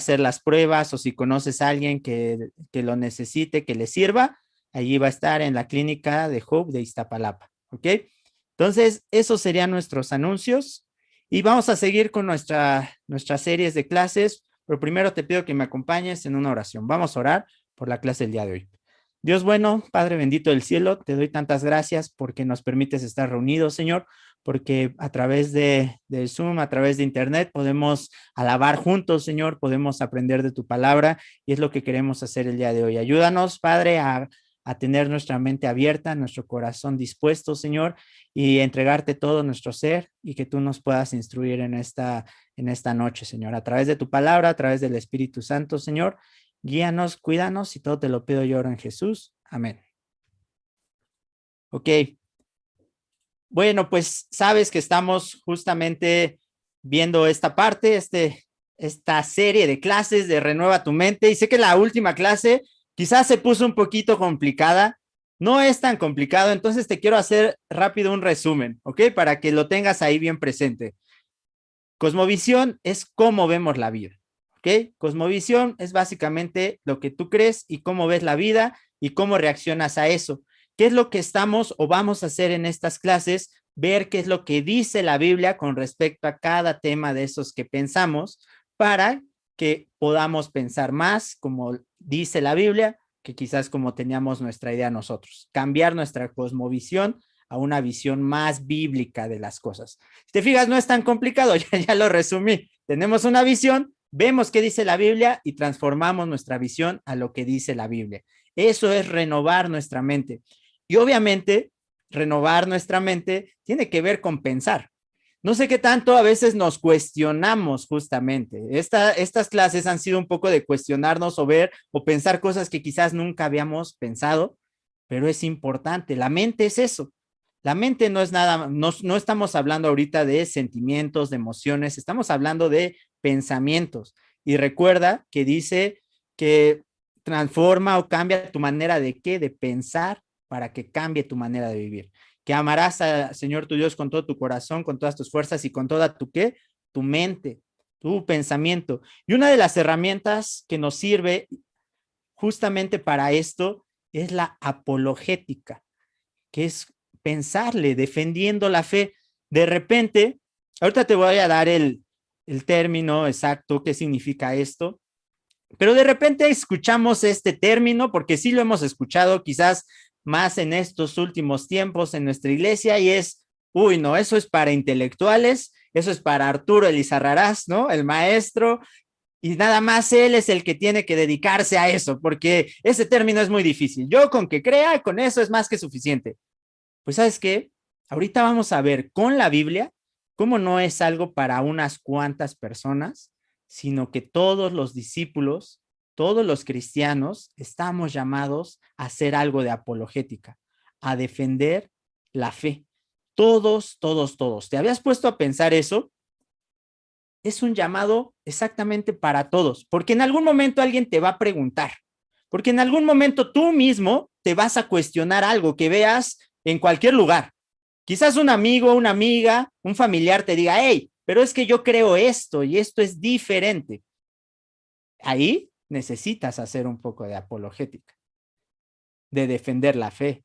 hacer las pruebas o si conoces a alguien que lo necesite, que le sirva, allí va a estar en la clínica de Hope de Iztapalapa, ¿ok? Entonces, esos serían nuestros anuncios y vamos a seguir con nuestras series de clases, pero primero te pido que me acompañes en una oración. Vamos a orar por la clase del día de hoy. Dios bueno, Padre bendito del cielo, te doy tantas gracias porque nos permites estar reunidos, Señor, porque a través de Zoom, a través de Internet, podemos alabar juntos, Señor, podemos aprender de tu palabra y es lo que queremos hacer el día de hoy. Ayúdanos, Padre, a tener nuestra mente abierta, nuestro corazón dispuesto, Señor, y entregarte todo nuestro ser y que tú nos puedas instruir en esta noche, Señor, a través de tu palabra, a través del Espíritu Santo, Señor. Guíanos, cuídanos y todo te lo pido yo en Jesús. Amén. Ok. Bueno, pues sabes que estamos justamente viendo esta parte, esta serie de clases de Renueva tu Mente. Y sé que la última clase quizás se puso un poquito complicada. No es tan complicado, entonces te quiero hacer rápido un resumen, ¿ok? Para que lo tengas ahí bien presente. Cosmovisión es cómo vemos la vida. ¿Ok? Cosmovisión es básicamente lo que tú crees y cómo ves la vida y cómo reaccionas a eso. ¿Qué es lo que estamos o vamos a hacer en estas clases? Ver qué es lo que dice la Biblia con respecto a cada tema de esos que pensamos para que podamos pensar más como dice la Biblia que quizás como teníamos nuestra idea nosotros. Cambiar nuestra cosmovisión a una visión más bíblica de las cosas. Si te fijas, no es tan complicado, ya lo resumí. Tenemos una visión, vemos qué dice la Biblia y transformamos nuestra visión a lo que dice la Biblia. Eso es renovar nuestra mente. Y obviamente, renovar nuestra mente tiene que ver con pensar. No sé qué tanto a veces nos cuestionamos justamente. Estas clases han sido un poco de cuestionarnos o ver o pensar cosas que quizás nunca habíamos pensado, pero es importante. La mente es eso. La mente no es nada, no estamos hablando ahorita de sentimientos, de emociones, estamos hablando de pensamientos. Y recuerda que dice que transforma o cambia tu manera de qué, de pensar para que cambie tu manera de vivir. Que amarás al Señor tu Dios con todo tu corazón, con todas tus fuerzas y con toda tu qué, tu mente, tu pensamiento. Y una de las herramientas que nos sirve justamente para esto es la apologética, que es pensarle, defendiendo la fe. De repente, ahorita te voy a dar el término exacto, qué significa esto, pero de repente escuchamos este término, porque sí lo hemos escuchado quizás más en estos últimos tiempos en nuestra iglesia, y es, uy, no, eso es para intelectuales, eso es para Arturo Elizarrarás, ¿no? El maestro, y nada más él es el que tiene que dedicarse a eso, porque ese término es muy difícil. Yo con que crea, con eso es más que suficiente. Pues ¿sabes qué? Ahorita vamos a ver con la Biblia cómo no es algo para unas cuantas personas, sino que todos los discípulos, todos los cristianos, estamos llamados a hacer algo de apologética, a defender la fe. Todos, todos, todos. ¿Te habías puesto a pensar eso? Es un llamado exactamente para todos, porque en algún momento alguien te va a preguntar, porque en algún momento tú mismo te vas a cuestionar algo que veas en cualquier lugar. Quizás un amigo, una amiga, un familiar te diga, hey, pero es que yo creo esto y esto es diferente. Ahí necesitas hacer un poco de apologética, de defender la fe.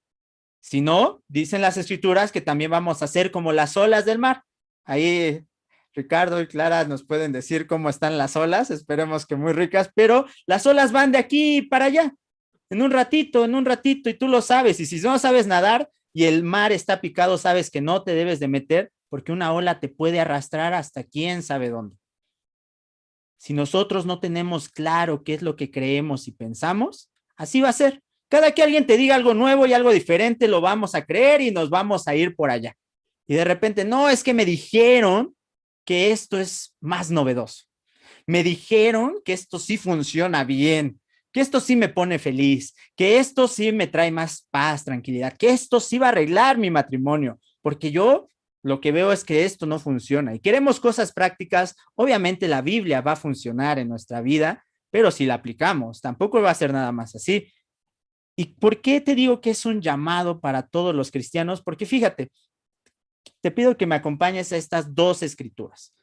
Si no, dicen las escrituras que también vamos a ser como las olas del mar. Ahí Ricardo y Clara nos pueden decir cómo están las olas, esperemos que muy ricas, pero las olas van de aquí para allá, en un ratito, y tú lo sabes, y si no sabes nadar y el mar está picado, sabes que no te debes de meter porque una ola te puede arrastrar hasta quién sabe dónde. Si nosotros no tenemos claro qué es lo que creemos y pensamos, así va a ser. Cada que alguien te diga algo nuevo y algo diferente, lo vamos a creer y nos vamos a ir por allá. Y de repente, no, es que me dijeron que esto es más novedoso. Me dijeron que esto sí funciona bien, que esto sí me pone feliz, que esto sí me trae más paz, tranquilidad, que esto sí va a arreglar mi matrimonio, porque yo lo que veo es que esto no funciona y queremos cosas prácticas. Obviamente la Biblia va a funcionar en nuestra vida, pero si la aplicamos, tampoco va a ser nada más así. ¿Y por qué te digo que es un llamado para todos los cristianos? Porque fíjate, te pido que me acompañes a estas dos escrituras.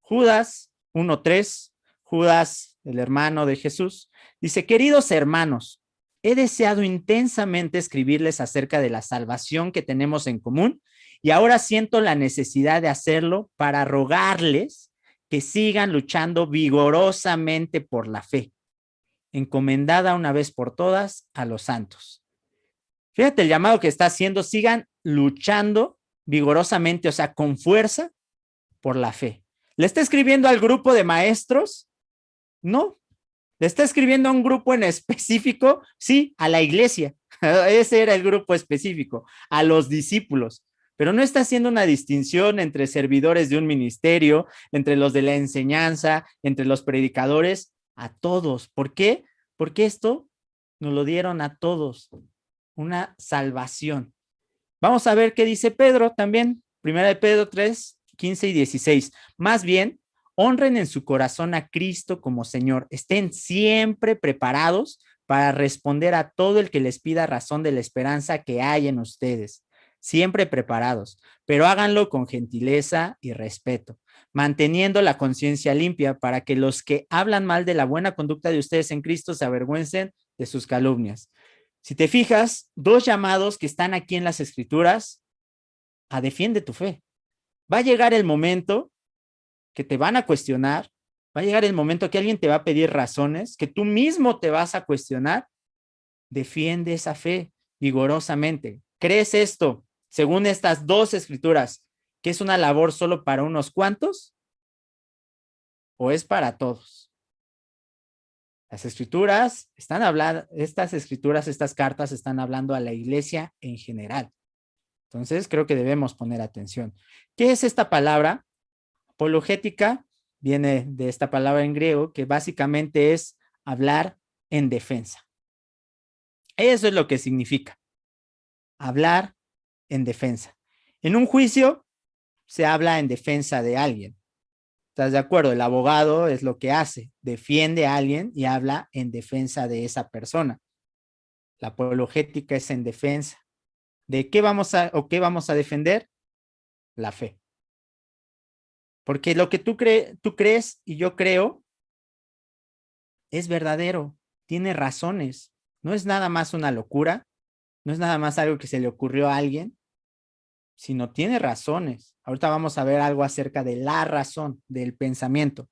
Judas 1:3, Judas Marcos, el hermano de Jesús, dice: queridos hermanos, he deseado intensamente escribirles acerca de la salvación que tenemos en común y ahora siento la necesidad de hacerlo para rogarles que sigan luchando vigorosamente por la fe, encomendada una vez por todas a los santos. Fíjate el llamado que está haciendo: sigan luchando vigorosamente, o sea, con fuerza por la fe. ¿Le está escribiendo al grupo de maestros? No. ¿Le está escribiendo a un grupo en específico? Sí, a la iglesia. Ese era el grupo específico, a los discípulos. Pero no está haciendo una distinción entre servidores de un ministerio, entre los de la enseñanza, entre los predicadores, a todos. ¿Por qué? Porque esto nos lo dieron a todos, una salvación. Vamos a ver qué dice Pedro también, 1 Pedro 3, 15 y 16. Más bien, honren en su corazón a Cristo como Señor. Estén siempre preparados para responder a todo el que les pida razón de la esperanza que hay en ustedes. Siempre preparados, pero háganlo con gentileza y respeto, manteniendo la conciencia limpia para que los que hablan mal de la buena conducta de ustedes en Cristo se avergüencen de sus calumnias. Si te fijas, dos llamados que están aquí en las Escrituras a defiende tu fe. Va a llegar el momento que te van a cuestionar, va a llegar el momento que alguien te va a pedir razones, que tú mismo te vas a cuestionar. Defiende esa fe vigorosamente. ¿Crees esto, según estas dos Escrituras, que es una labor solo para unos cuantos o es para todos? Las Escrituras están hablando, estas Escrituras, estas cartas están hablando a la iglesia en general. Entonces, creo que debemos poner atención. ¿Qué es esta palabra? Apologética viene de esta palabra en griego, que básicamente es hablar en defensa. Eso es lo que significa, hablar en defensa. En un juicio se habla en defensa de alguien. ¿Estás de acuerdo? El abogado es lo que hace, defiende a alguien y habla en defensa de esa persona. La apologética es en defensa. ¿De qué vamos a defender? La fe. Porque lo que tú crees y yo creo es verdadero, tiene razones. No es nada más una locura, no es nada más algo que se le ocurrió a alguien, sino tiene razones. Ahorita vamos a ver algo acerca de la razón, del pensamiento.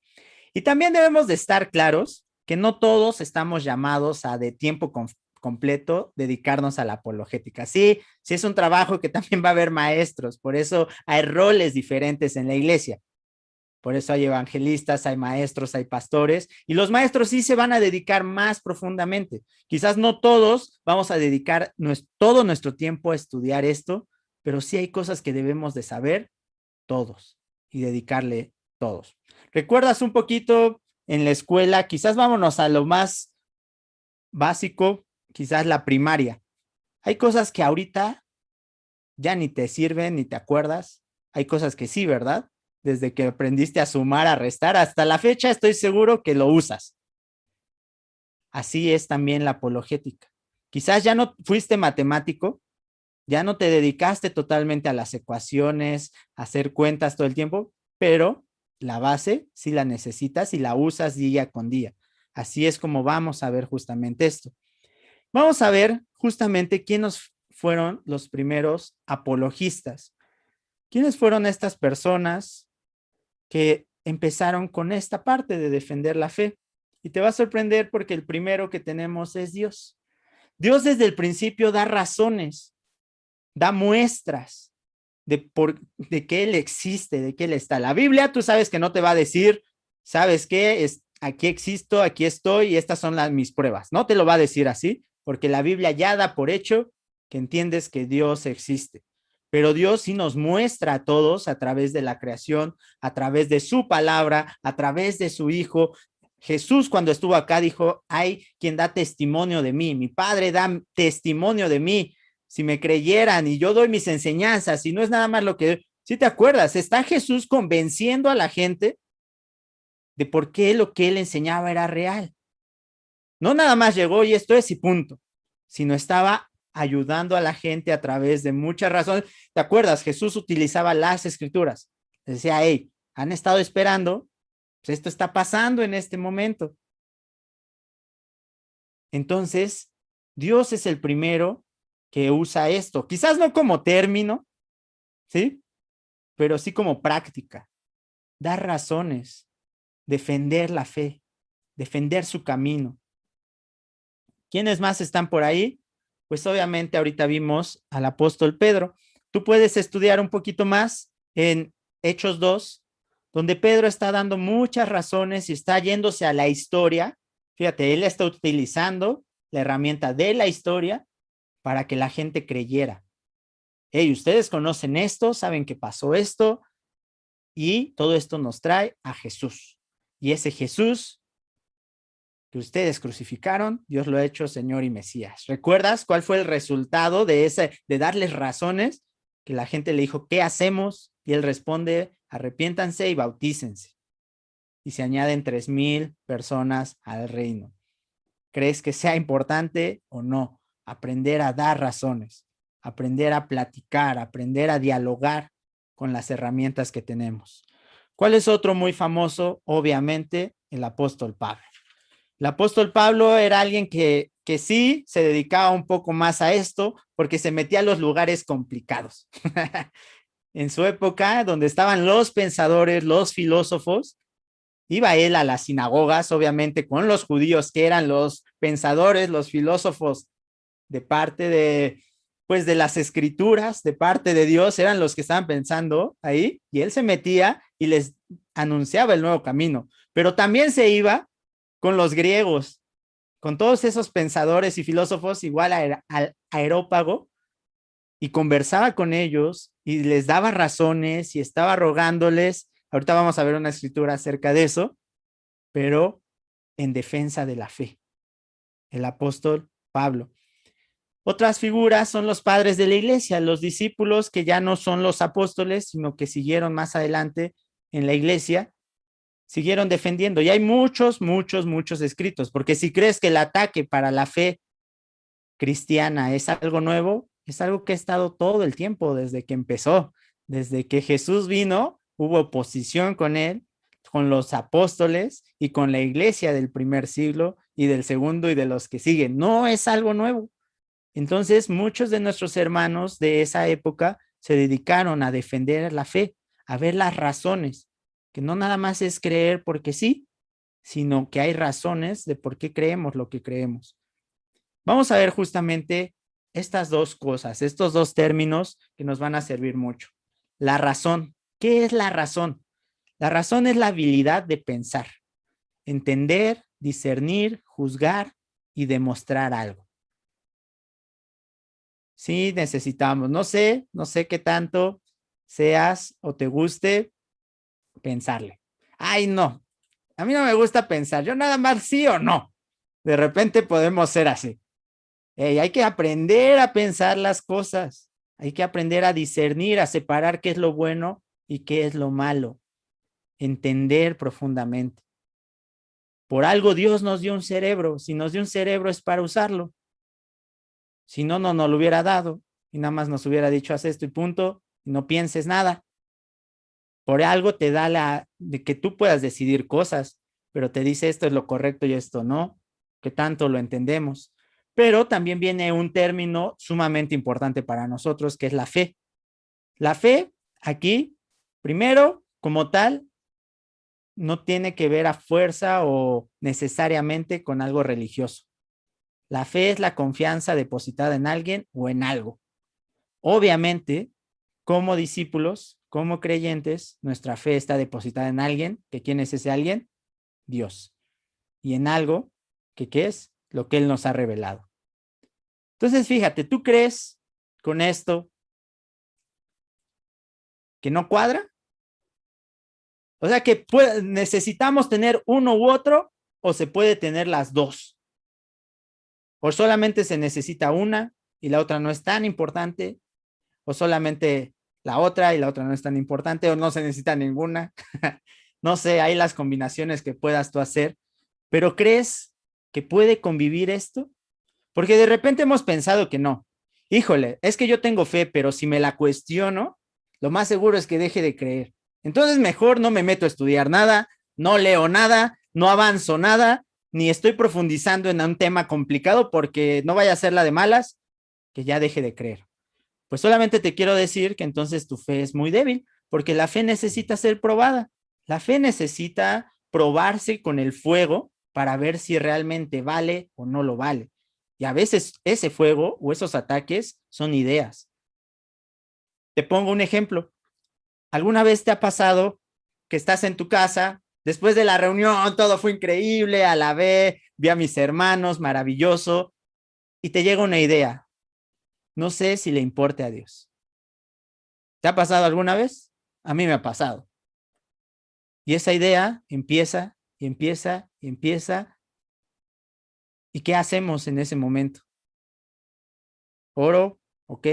Y también debemos de estar claros que no todos estamos llamados a de tiempo completo dedicarnos a la apologética. Sí, sí es un trabajo que también va a haber maestros, por eso hay roles diferentes en la iglesia. Por eso hay evangelistas, hay maestros, hay pastores, y los maestros sí se van a dedicar más profundamente. Quizás no todos vamos a dedicar todo nuestro tiempo a estudiar esto, pero sí hay cosas que debemos de saber todos y dedicarle todos. ¿Recuerdas un poquito en la escuela? Quizás vámonos a lo más básico, quizás la primaria. Hay cosas que ahorita ya ni te sirven, ni te acuerdas. Hay cosas que sí, ¿verdad? Desde que aprendiste a sumar, a restar, hasta la fecha estoy seguro que lo usas. Así es también la apologética. Quizás ya no fuiste matemático, ya no te dedicaste totalmente a las ecuaciones, a hacer cuentas todo el tiempo, pero la base sí la necesitas y la usas día con día. Así es como vamos a ver justamente esto. Vamos a ver justamente quiénes fueron los primeros apologistas. ¿Quiénes fueron estas personas que empezaron con esta parte de defender la fe? Y te va a sorprender porque el primero que tenemos es Dios. Dios desde el principio da razones, da muestras de que Él existe, de que Él está. La Biblia, tú sabes que no te va a decir, ¿sabes qué? Aquí existo, aquí estoy y estas son mis pruebas. No te lo va a decir así, porque la Biblia ya da por hecho que entiendes que Dios existe. Pero Dios sí nos muestra a todos a través de la creación, a través de su palabra, a través de su Hijo. Jesús cuando estuvo acá dijo: hay quien da testimonio de mí, mi Padre da testimonio de mí. Si me creyeran y yo doy mis enseñanzas, y no es nada más lo que, si te acuerdas, está Jesús convenciendo a la gente de por qué lo que él enseñaba era real. No nada más llegó y esto es y punto, sino estaba ayudando a la gente a través de muchas razones. ¿Te acuerdas? Jesús utilizaba las escrituras. Decía: hey, han estado esperando, pues esto está pasando en este momento. Entonces, Dios es el primero que usa esto, quizás no como término, ¿sí? Pero sí como práctica, dar razones, defender la fe, defender su camino. ¿Quiénes más están por ahí? Pues obviamente ahorita vimos al apóstol Pedro. Tú puedes estudiar un poquito más en Hechos 2, donde Pedro está dando muchas razones y está yéndose a la historia. Fíjate, él está utilizando la herramienta de la historia para que la gente creyera. Hey, ustedes conocen esto, saben que pasó esto, y todo esto nos trae a Jesús. Y ese Jesús que ustedes crucificaron, Dios lo ha hecho Señor y Mesías. ¿Recuerdas cuál fue el resultado de darles razones? Que la gente le dijo, ¿qué hacemos? Y él responde, arrepiéntanse y bautícense. Y se añaden 3,000 personas al reino. ¿Crees que sea importante o no? Aprender a dar razones, aprender a platicar, aprender a dialogar con las herramientas que tenemos. ¿Cuál es otro muy famoso? Obviamente, el apóstol Pablo. El apóstol Pablo era alguien que sí se dedicaba un poco más a esto porque se metía a los lugares complicados. En su época, donde estaban los pensadores, los filósofos, iba él a las sinagogas, obviamente, con los judíos que eran los pensadores, los filósofos de parte de, pues, de las escrituras, de parte de Dios, eran los que estaban pensando ahí, y él se metía y les anunciaba el nuevo camino. Pero también se iba con los griegos, con todos esos pensadores y filósofos, igual al Areópago, y conversaba con ellos y les daba razones y estaba rogándoles. Ahorita vamos a ver una escritura acerca de eso, pero en defensa de la fe. El apóstol Pablo. Otras figuras son los padres de la iglesia, los discípulos que ya no son los apóstoles, sino que siguieron más adelante en la iglesia, siguieron defendiendo. Y hay muchos, muchos, muchos escritos, porque si crees que el ataque para la fe cristiana es algo nuevo, es algo que ha estado todo el tiempo desde que empezó, desde que Jesús vino, hubo oposición con él, con los apóstoles y con la iglesia del primer siglo y del segundo y de los que siguen. No es algo nuevo. Entonces, muchos de nuestros hermanos de esa época se dedicaron a defender la fe, a ver las razones, que no nada más es creer porque sí, sino que hay razones de por qué creemos lo que creemos. Vamos a ver justamente estas dos cosas, estos dos términos que nos van a servir mucho. La razón. ¿Qué es la razón? La razón es la habilidad de pensar, entender, discernir, juzgar y demostrar algo. Sí, necesitamos, no sé qué tanto seas o te guste pensarle. Ay, no, a mí no me gusta pensar, yo nada más sí o no. De repente podemos ser así. Hey, hay que aprender a pensar las cosas, hay que aprender a discernir, a separar qué es lo bueno y qué es lo malo, entender profundamente. Por algo Dios nos dio un cerebro, si nos dio un cerebro es para usarlo, si no, no nos lo hubiera dado y nada más nos hubiera dicho haz esto y punto, y no pienses nada. Por algo te da de que tú puedas decidir cosas, pero te dice esto es lo correcto y esto no, que tanto lo entendemos. Pero también viene un término sumamente importante para nosotros, que es la fe. La fe, aquí, primero, como tal, no tiene que ver a fuerza o necesariamente con algo religioso. La fe es la confianza depositada en alguien o en algo. Obviamente, como discípulos, como creyentes, nuestra fe está depositada en alguien, que ¿quién es ese alguien? Dios. Y en algo, que ¿qué es? Lo que Él nos ha revelado. Entonces, fíjate, ¿tú crees con esto que no cuadra? O sea que necesitamos tener uno u otro o se puede tener las dos. O solamente se necesita una y la otra no es tan importante, o solamente la otra y la otra no es tan importante, o no se necesita ninguna. No sé, hay las combinaciones que puedas tú hacer, pero ¿crees que puede convivir esto? Porque de repente hemos pensado que no. Híjole, es que yo tengo fe, pero si me la cuestiono, lo más seguro es que deje de creer. Entonces mejor no me meto a estudiar nada, no leo nada, no avanzo nada, ni estoy profundizando en un tema complicado porque no vaya a ser la de malas, que ya deje de creer. Pues solamente te quiero decir que entonces tu fe es muy débil, porque la fe necesita ser probada. La fe necesita probarse con el fuego para ver si realmente vale o no lo vale. Y a veces ese fuego o esos ataques son ideas. Te pongo un ejemplo. ¿Alguna vez te ha pasado que estás en tu casa, después de la reunión, todo fue increíble, alabé, vi a mis hermanos, maravilloso, y te llega una idea? No sé si le importe a Dios. ¿Te ha pasado alguna vez? A mí me ha pasado. Y esa idea empieza y empieza y empieza. ¿Y qué hacemos en ese momento? Oro, ok,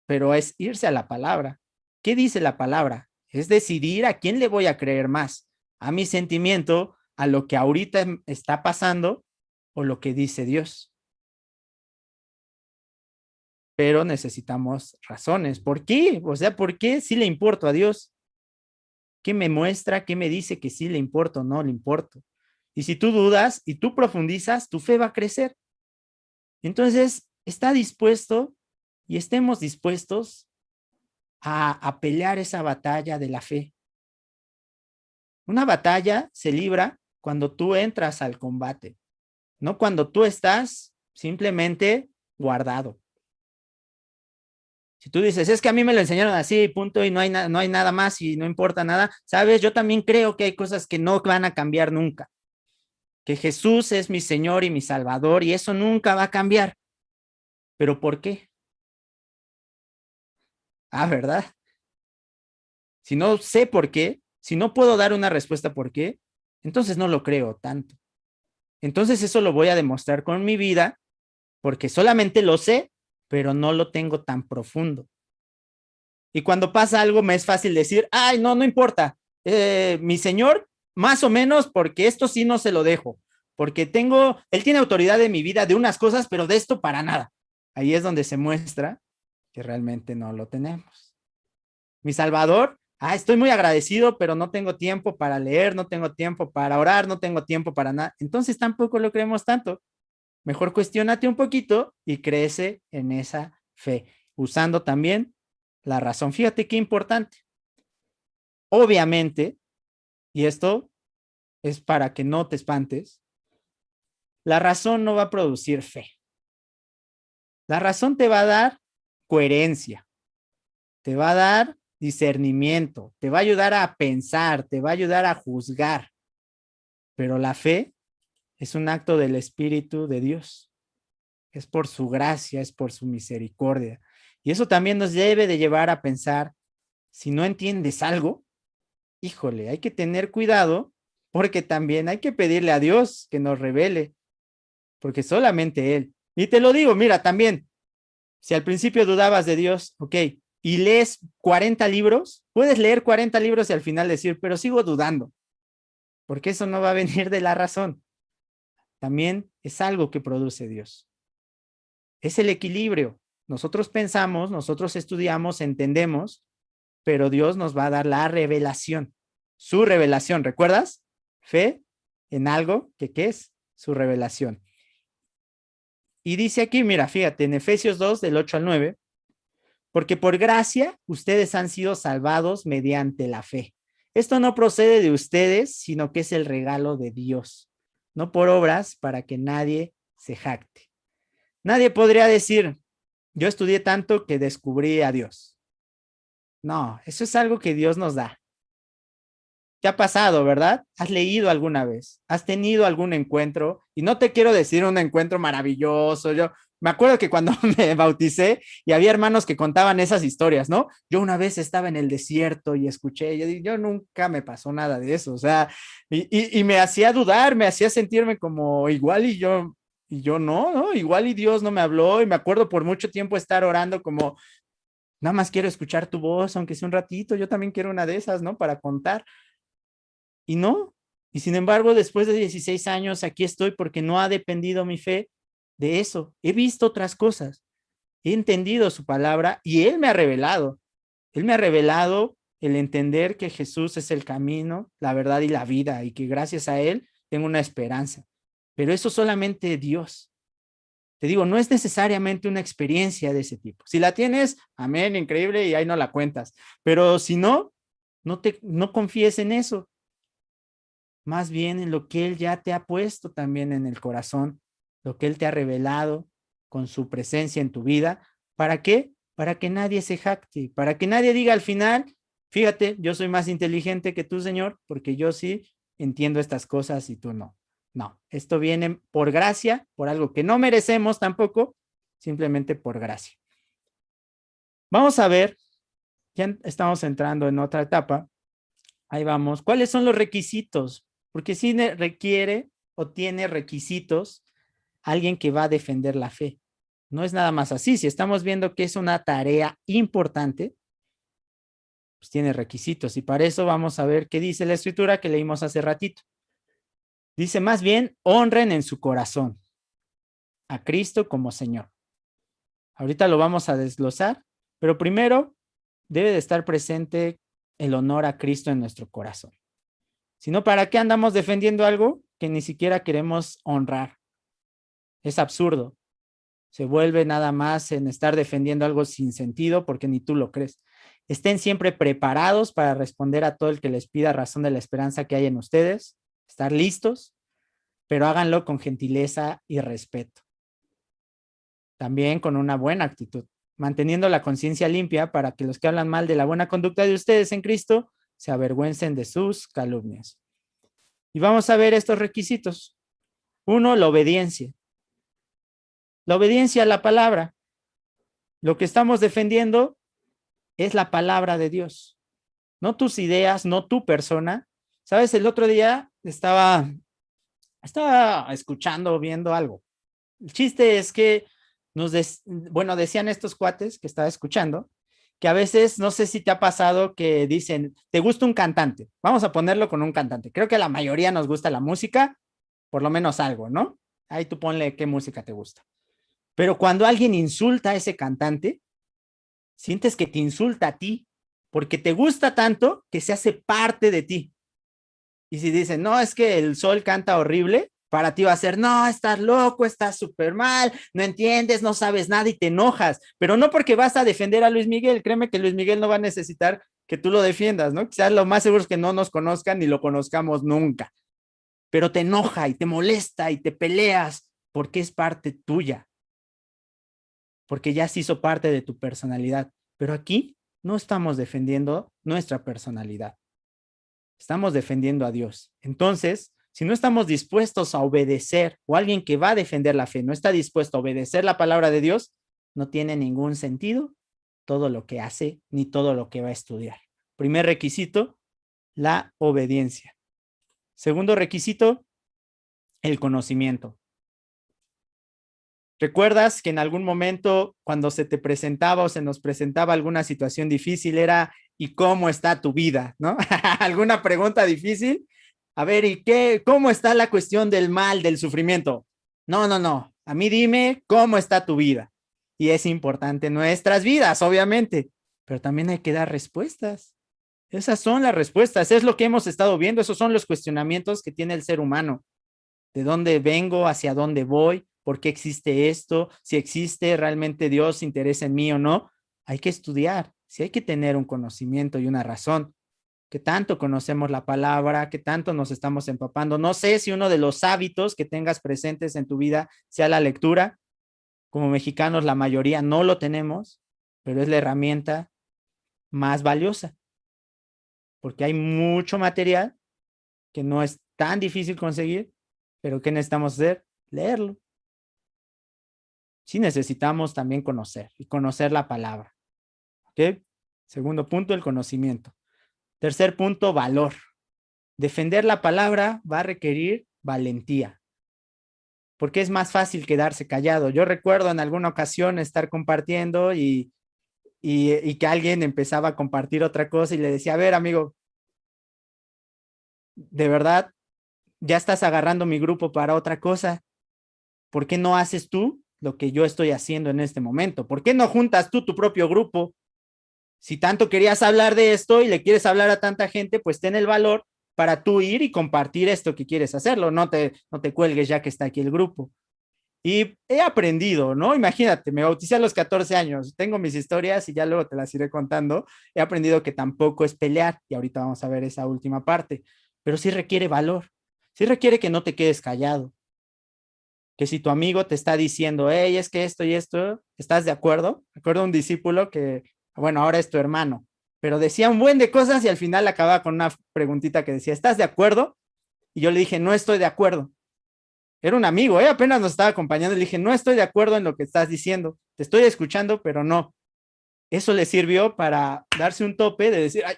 pero es irse a la palabra. ¿Qué dice la palabra? Es decidir a quién le voy a creer más, a mi sentimiento, a lo que ahorita está pasando o lo que dice Dios. Pero necesitamos razones. ¿Por qué? O sea, ¿por qué sí le importo a Dios? ¿Qué me muestra? ¿Qué me dice que sí le importo o no le importo? Y si tú dudas y tú profundizas, tu fe va a crecer. Entonces, está dispuesto y estemos dispuestos a pelear esa batalla de la fe. Una batalla se libra cuando tú entras al combate, no cuando tú estás simplemente guardado. Si tú dices, es que a mí me lo enseñaron así, punto, y no hay nada más y no importa nada, sabes, yo también creo que hay cosas que no van a cambiar nunca, que Jesús es mi Señor y mi Salvador y eso nunca va a cambiar. ¿Pero por qué? Ah, ¿verdad? Si no sé por qué, si no puedo dar una respuesta por qué, entonces no lo creo tanto. Entonces eso lo voy a demostrar con mi vida porque solamente lo sé, pero no lo tengo tan profundo. Y cuando pasa algo me es fácil decir, ay, no, no importa, mi señor, más o menos, porque esto sí no se lo dejo, porque él tiene autoridad en mi vida de unas cosas, pero de esto para nada. Ahí es donde se muestra que realmente no lo tenemos. Mi Salvador, estoy muy agradecido, pero no tengo tiempo para leer, no tengo tiempo para orar, no tengo tiempo para nada. Entonces tampoco lo creemos tanto. Mejor cuestiónate un poquito y crece en esa fe, usando también la razón. Fíjate qué importante. Obviamente, y esto es para que no te espantes, la razón no va a producir fe. La razón te va a dar coherencia, te va a dar discernimiento, te va a ayudar a pensar, te va a ayudar a juzgar, pero la fe es un acto del Espíritu de Dios. Es por su gracia, es por su misericordia. Y eso también nos debe de llevar a pensar, si no entiendes algo, híjole, hay que tener cuidado porque también hay que pedirle a Dios que nos revele, porque solamente Él. Y te lo digo, mira, también, si al principio dudabas de Dios, ok, y lees 40 libros, puedes leer 40 libros y al final decir, pero sigo dudando, porque eso no va a venir de la razón. También es algo que produce Dios. Es el equilibrio. Nosotros pensamos, nosotros estudiamos, entendemos, pero Dios nos va a dar la revelación, su revelación. ¿Recuerdas? Fe en algo que ¿qué es? Su revelación. Y dice aquí, mira, fíjate, en Efesios 2, del 8 al 9, porque por gracia ustedes han sido salvados mediante la fe. Esto no procede de ustedes, sino que es el regalo de Dios, no por obras para que nadie se jacte. Nadie podría decir, yo estudié tanto que descubrí a Dios. No, eso es algo que Dios nos da. ¿Te ha pasado, verdad? ¿Has leído alguna vez? ¿Has tenido algún encuentro? Y no te quiero decir un encuentro maravilloso. Yo me acuerdo que cuando me bauticé y había hermanos que contaban esas historias, ¿no? Yo una vez estaba en el desierto y escuché, yo nunca me pasó nada de eso, o sea, y me hacía dudar, me hacía sentirme como igual y yo no, ¿no? Igual y Dios no me habló y me acuerdo por mucho tiempo estar orando como, nada más quiero escuchar tu voz, aunque sea un ratito, yo también quiero una de esas, ¿no? Para contar. Y no, y sin embargo, después de 16 años, aquí estoy porque no ha dependido mi fe de eso. He visto otras cosas, he entendido su palabra y Él me ha revelado. Él me ha revelado el entender que Jesús es el camino, la verdad y la vida y que gracias a Él tengo una esperanza. pero eso solamente Dios. Te digo, no es necesariamente una experiencia de ese tipo. Si la tienes, amén, increíble, y ahí no la cuentas. Pero si no, no confíes en eso. Más bien en lo que Él ya te ha puesto también en el corazón, lo que Él te ha revelado con su presencia en tu vida. ¿Para qué? Para que nadie se jacte, para que nadie diga al final, fíjate, yo soy más inteligente que tú, Señor, porque yo sí entiendo estas cosas y tú no. No, esto viene por gracia, por algo que no merecemos tampoco, simplemente por gracia. Vamos a ver, ya estamos entrando en otra etapa. Ahí vamos. ¿Cuáles son los requisitos? Porque sí requiere o tiene requisitos alguien que va a defender la fe. No es nada más así. Si estamos viendo que es una tarea importante, pues tiene requisitos. Y para eso vamos a ver qué dice la escritura que leímos hace ratito. Dice más bien, honren en su corazón a Cristo como Señor. Ahorita lo vamos a desglosar, pero primero debe de estar presente el honor a Cristo en nuestro corazón. Si no, ¿para qué andamos defendiendo algo que ni siquiera queremos honrar? Es absurdo. Se vuelve nada más en estar defendiendo algo sin sentido porque ni tú lo crees. Estén siempre preparados para responder a todo el que les pida razón de la esperanza que hay en ustedes. Estar listos, pero háganlo con gentileza y respeto. También con una buena actitud, manteniendo la conciencia limpia para que los que hablan mal de la buena conducta de ustedes en Cristo se avergüencen de sus calumnias. Y vamos a ver estos requisitos. Uno, la obediencia. La obediencia a la palabra. Lo que estamos defendiendo es la palabra de Dios, no tus ideas, no tu persona. Sabes, el otro día estaba escuchando, viendo algo. El chiste es que decían estos cuates que estaba escuchando, que a veces, no sé si te ha pasado que dicen, ¿te gusta un cantante? Vamos a ponerlo con un cantante. Creo que a la mayoría nos gusta la música, por lo menos algo, ¿no? Ahí tú ponle qué música te gusta. Pero cuando alguien insulta a ese cantante, sientes que te insulta a ti, porque te gusta tanto que se hace parte de ti. Y si dicen, no, es que el sol canta horrible, para ti va a ser, no, estás loco, estás súper mal, no entiendes, no sabes nada y te enojas, pero no porque vas a defender a Luis Miguel, créeme que Luis Miguel no va a necesitar que tú lo defiendas, ¿no? Quizás lo más seguro es que no nos conozcan ni lo conozcamos nunca, pero te enoja y te molesta y te peleas porque es parte tuya, porque ya se hizo parte de tu personalidad, pero aquí no estamos defendiendo nuestra personalidad, estamos defendiendo a Dios. Entonces, si no estamos dispuestos a obedecer, o alguien que va a defender la fe no está dispuesto a obedecer la palabra de Dios, no tiene ningún sentido todo lo que hace ni todo lo que va a estudiar. Primer requisito, la obediencia. Segundo requisito, el conocimiento. ¿Recuerdas que en algún momento cuando se te presentaba o se nos presentaba alguna situación difícil era ¿y cómo está tu vida? ¿No? ¿Alguna pregunta difícil? A ver, ¿y qué? ¿Cómo está la cuestión del mal, del sufrimiento? No, no, no. A mí dime cómo está tu vida. Y es importante nuestras vidas, obviamente, pero también hay que dar respuestas. Esas son las respuestas, es lo que hemos estado viendo, esos son los cuestionamientos que tiene el ser humano. ¿De dónde vengo? ¿Hacia dónde voy? ¿Por qué existe esto? Si existe realmente Dios, interesa en mí o no. Hay que estudiar, sí hay que tener un conocimiento y una razón. ¿Qué tanto conocemos la palabra? ¿Qué tanto nos estamos empapando? No sé si uno de los hábitos que tengas presentes en tu vida sea la lectura. Como mexicanos, la mayoría no lo tenemos, pero es la herramienta más valiosa, porque hay mucho material que no es tan difícil conseguir, pero ¿qué necesitamos hacer? Leerlo. Sí necesitamos también conocer y conocer la palabra. ¿Ok? Segundo punto, el conocimiento. Tercer punto, valor. Defender la palabra va a requerir valentía, porque es más fácil quedarse callado. Yo recuerdo en alguna ocasión estar compartiendo y que alguien empezaba a compartir otra cosa y le decía, a ver, amigo, de verdad, ya estás agarrando mi grupo para otra cosa. ¿Por qué no haces tú lo que yo estoy haciendo en este momento? ¿Por qué no juntas tú tu propio grupo? Si tanto querías hablar de esto y le quieres hablar a tanta gente, pues ten el valor para tú ir y compartir esto que quieres hacerlo. No te cuelgues ya que está aquí el grupo. Y he aprendido, ¿no? Imagínate, me bauticé a los 14 años, tengo mis historias y ya luego te las iré contando. He aprendido que tampoco es pelear y ahorita vamos a ver esa última parte, pero sí requiere valor, sí requiere que no te quedes callado, que si tu amigo te está diciendo, hey, es que esto y esto, ¿estás de acuerdo? Recuerdo un discípulo que, bueno, ahora es tu hermano, pero decía un buen de cosas y al final acababa con una preguntita que decía, ¿estás de acuerdo? Y yo le dije, no estoy de acuerdo. Era un amigo, apenas nos estaba acompañando. Le dije, no estoy de acuerdo en lo que estás diciendo. Te estoy escuchando, pero no. Eso le sirvió para darse un tope de decir, ay,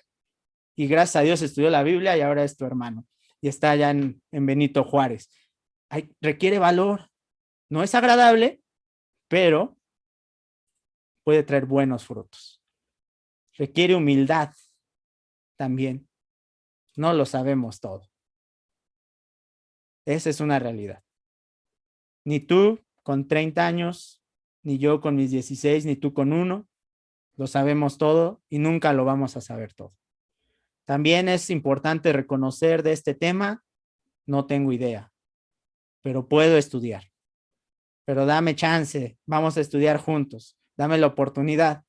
y gracias a Dios estudió la Biblia y ahora es tu hermano. Y está allá en Benito Juárez. Requiere valor. No es agradable, pero puede traer buenos frutos. Requiere humildad también. No lo sabemos todo. Esa es una realidad. Ni tú con 30 años, ni yo con mis 16, ni tú con uno, lo sabemos todo y nunca lo vamos a saber todo. También es importante reconocer de este tema, no tengo idea, pero puedo estudiar. Pero dame chance, vamos a estudiar juntos, dame la oportunidad.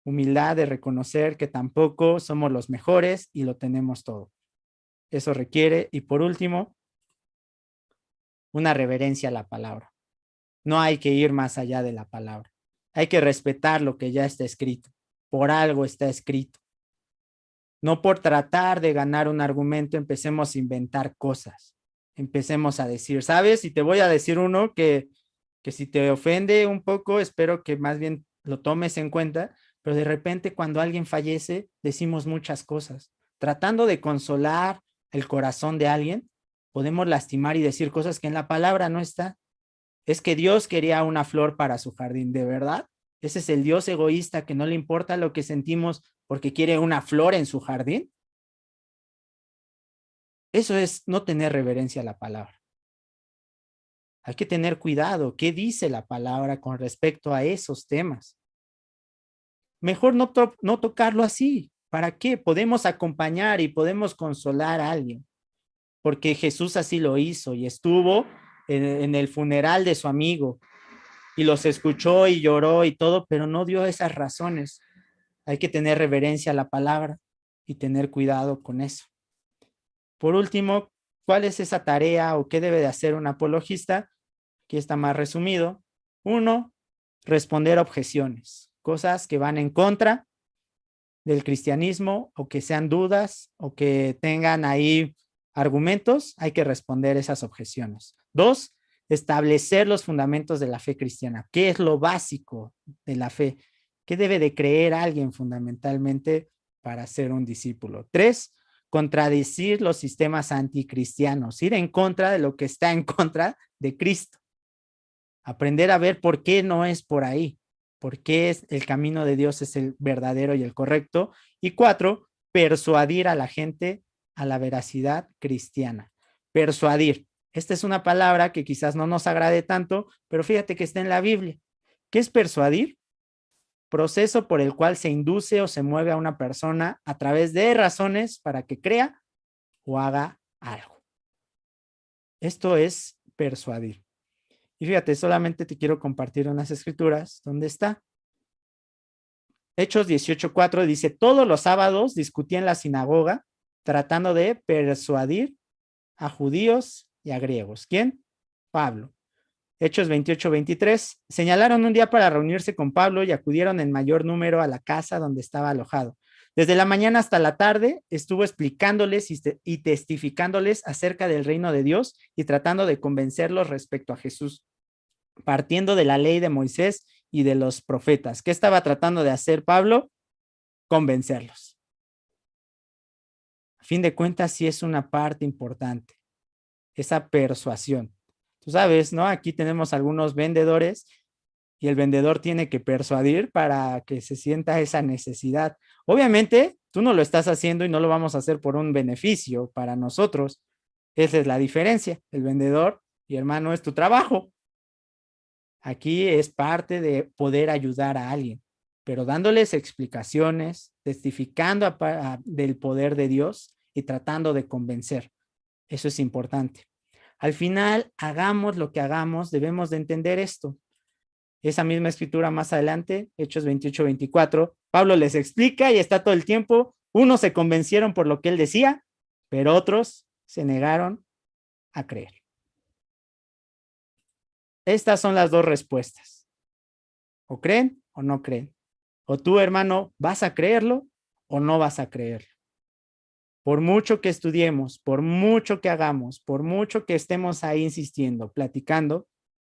Humildad de reconocer que tampoco somos los mejores y lo tenemos todo. Eso requiere, y por último, una reverencia a la palabra. No hay que ir más allá de la palabra. Hay que respetar lo que ya está escrito. Por algo está escrito. No por tratar de ganar un argumento empecemos a inventar cosas. Empecemos a decir, ¿sabes? Y te voy a decir uno que si te ofende un poco, espero que más bien lo tomes en cuenta, pero de repente cuando alguien fallece, decimos muchas cosas. Tratando de consolar el corazón de alguien, podemos lastimar y decir cosas que en la palabra no está. Es que Dios quería una flor para su jardín, ¿de verdad? Ese es el Dios egoísta que no le importa lo que sentimos porque quiere una flor en su jardín. Eso es no tener reverencia a la palabra. Hay que tener cuidado. ¿Qué dice la palabra con respecto a esos temas? Mejor no tocarlo así. ¿Para qué? Podemos acompañar y podemos consolar a alguien. Porque Jesús así lo hizo y estuvo en el funeral de su amigo y los escuchó y lloró y todo, pero no dio esas razones. Hay que tener reverencia a la palabra y tener cuidado con eso. Por último, ¿cuál es esa tarea o qué debe de hacer un apologista? Aquí está más resumido. Uno, responder a objeciones, cosas que van en contra del cristianismo o que sean dudas o que tengan ahí argumentos, hay que responder esas objeciones. Dos, establecer los fundamentos de la fe cristiana. ¿Qué es lo básico de la fe? ¿Qué debe de creer alguien fundamentalmente para ser un discípulo? Tres, contradecir los sistemas anticristianos, ir en contra de lo que está en contra de Cristo. Aprender a ver por qué no es por ahí, por qué es el camino de Dios es el verdadero y el correcto. Y cuatro, persuadir a la gente a la veracidad cristiana. Persuadir. Esta es una palabra que quizás no nos agrade tanto, pero fíjate que está en la Biblia. ¿Qué es persuadir? Proceso por el cual se induce o se mueve a una persona a través de razones para que crea o haga algo. Esto es persuadir. Y fíjate, solamente te quiero compartir unas escrituras. ¿Dónde está? Hechos 18:4 dice, todos los sábados discutía en la sinagoga tratando de persuadir a judíos y a griegos. ¿Quién? Pablo. Hechos 28:23, señalaron un día para reunirse con Pablo y acudieron en mayor número a la casa donde estaba alojado. Desde la mañana hasta la tarde estuvo explicándoles y testificándoles acerca del reino de Dios y tratando de convencerlos respecto a Jesús, partiendo de la ley de Moisés y de los profetas. ¿Qué estaba tratando de hacer Pablo? Convencerlos. A fin de cuentas, sí es una parte importante, esa persuasión. Tú sabes, ¿no? Aquí tenemos algunos vendedores y el vendedor tiene que persuadir para que se sienta esa necesidad. Obviamente, tú no lo estás haciendo y no lo vamos a hacer por un beneficio para nosotros. Esa es la diferencia. El vendedor, y hermano, es tu trabajo. Aquí es parte de poder ayudar a alguien, pero dándoles explicaciones, testificando del poder de Dios y tratando de convencer. Eso es importante. Al final, hagamos lo que hagamos, debemos de entender esto. Esa misma escritura más adelante, Hechos 28-24, Pablo les explica y está todo el tiempo. Unos se convencieron por lo que él decía, pero otros se negaron a creer. Estas son las dos respuestas. O creen o no creen. O tú, hermano, vas a creerlo o no vas a creerlo. Por mucho que estudiemos, por mucho que hagamos, por mucho que estemos ahí insistiendo, platicando,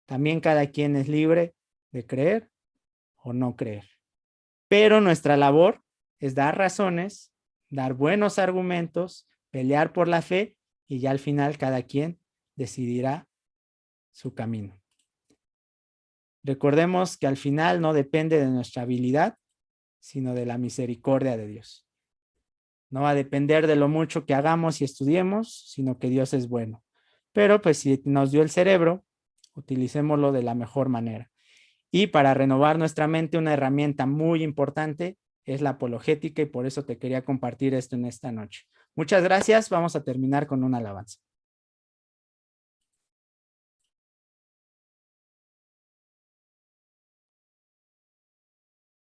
también cada quien es libre de creer o no creer. Pero nuestra labor es dar razones, dar buenos argumentos, pelear por la fe y ya al final cada quien decidirá su camino. Recordemos que al final no depende de nuestra habilidad, sino de la misericordia de Dios. No va a depender de lo mucho que hagamos y estudiemos, sino que Dios es bueno. Pero pues si nos dio el cerebro, utilicémoslo de la mejor manera. Y para renovar nuestra mente, una herramienta muy importante es la apologética y por eso te quería compartir esto en esta noche. Muchas gracias. Vamos a terminar con una alabanza.